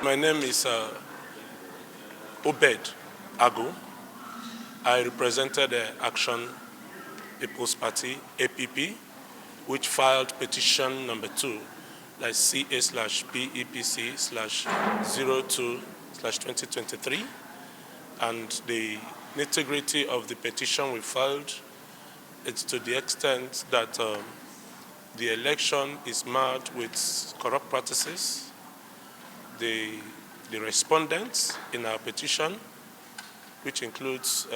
My name is Obed Agu. I represented the Action People's Party, APP, which filed petition number 2, like CA/PEPC/02/2023. And the nitty-gritty of the petition we filed is to the extent that the election is marred with corrupt practices. The respondents in our petition, which includes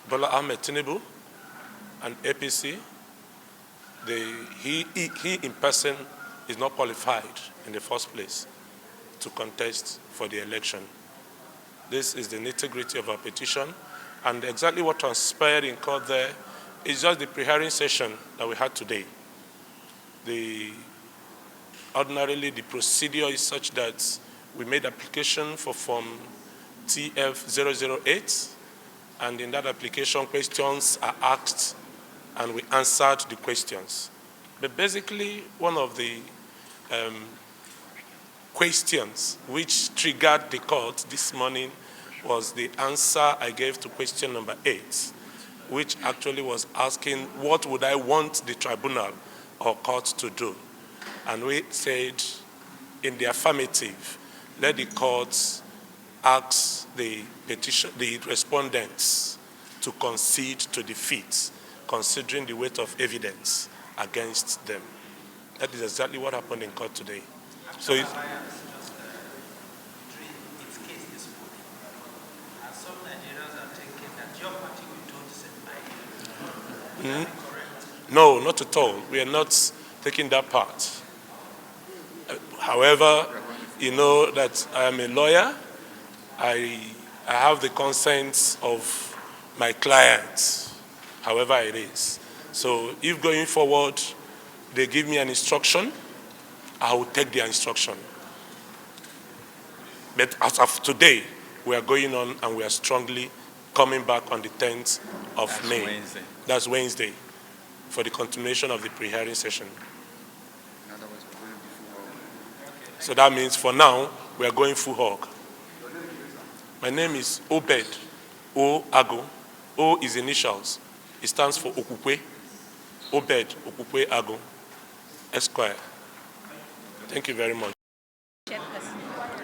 Bola Ahmed Tinubu and APC, he in person is not qualified in the first place to contest for the election. This is the nitty-gritty of our petition, and exactly what transpired in court there is just the pre-hearing session that we had today. Ordinarily, the procedure is such that we made application for Form TF008, and in that application, questions are asked, and we answered the questions. But basically, one of the questions which triggered the court this morning was the answer I gave to question number 8, which actually was asking, what would I want the tribunal or court to do? And we said, in the affirmative, let the courts ask the respondents to concede to defeat, considering the weight of evidence against them. That is exactly what happened in court today. So it's some Nigerians are thinking that your party will do the same. No, not at all. We are not taking that part. However, you know that I am a lawyer. I have the consent of my clients, however it is. So if going forward they give me an instruction, I will take their instruction. But as of today, we are going on and we are strongly coming back on the 10th of May. Wednesday. That's Wednesday, for the continuation of the pre-hearing session. So that means for now, we are going full hog. My name is Obed O Agu. O is initials. It stands for Okukwe. Obed Okukwe Agu, Esquire. Thank you very much.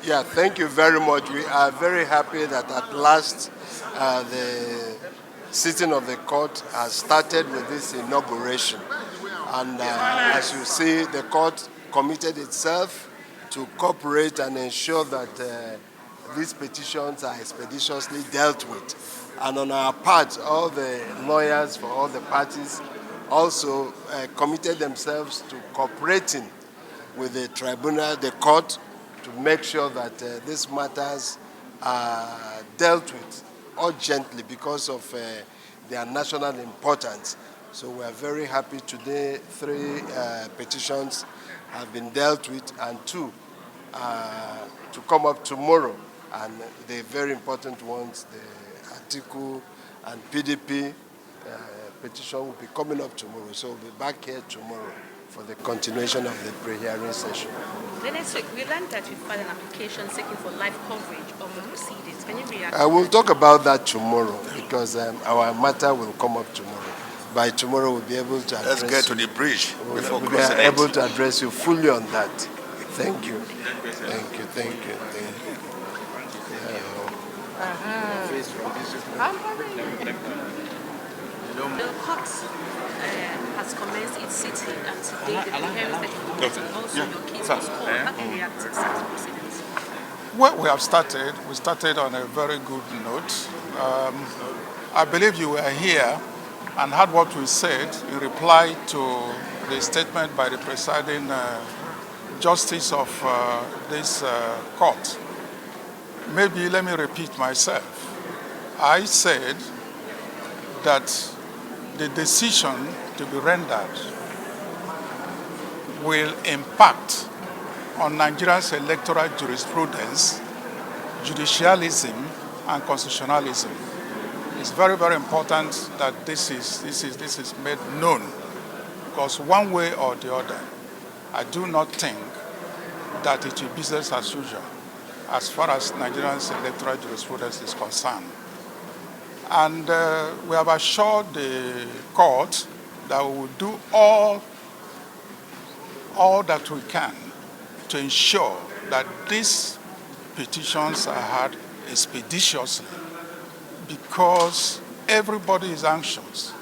Yeah, thank you very much. We are very happy that at last the sitting of the court has started with this inauguration. And as you see, the court committed itself to cooperate and ensure that these petitions are expeditiously dealt with. And on our part, all the lawyers for all the parties also committed themselves to cooperating with the tribunal, the court, to make sure that these matters are dealt with urgently because of their national importance. So we are very happy today 3 petitions have been dealt with and 2 to come up tomorrow. And the very important ones, the article and PDP petition will be coming up tomorrow. So we'll be back here tomorrow for the continuation of the pre-hearing session. The next week, we learned that you filed an application seeking for live coverage of the proceedings. Can you react? I will talk about that tomorrow because our matter will come up tomorrow. By tomorrow, we'll be able to address. Let's get to the bridge before we'll be able to address you fully on that. Thank you. Thank you. Thank you. Thank you. The court has commenced its sitting and today the hearing session and also your case was called. How can you react to such proceedings? Well, we started on a very good note. I believe you were here and heard what we said in reply to the statement by the presiding justice of this court. Maybe let me repeat myself. I said that the decision to be rendered will impact on Nigeria's electoral jurisprudence, judicialism, and constitutionalism. It's very, very important that this is made known, because one way or the other, I do not think that it will be business as usual as far as Nigeria's electoral jurisprudence is concerned. And we have assured the court that we will do all that we can to ensure that these petitions are heard expeditiously, because everybody is anxious,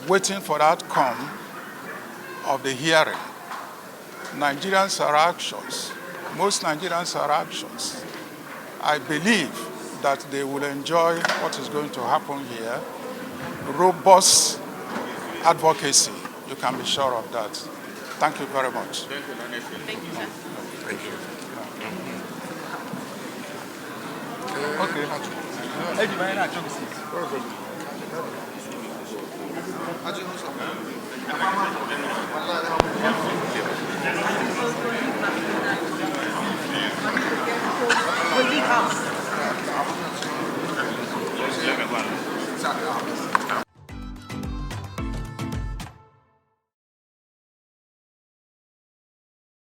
waiting for the outcome of the hearing. Nigerians are anxious. Most Nigerians are anxious. I believe that they will enjoy what is going to happen here. Robust advocacy, you can be sure of that. Thank you very much. Thank you, sir. Thank you. Okay.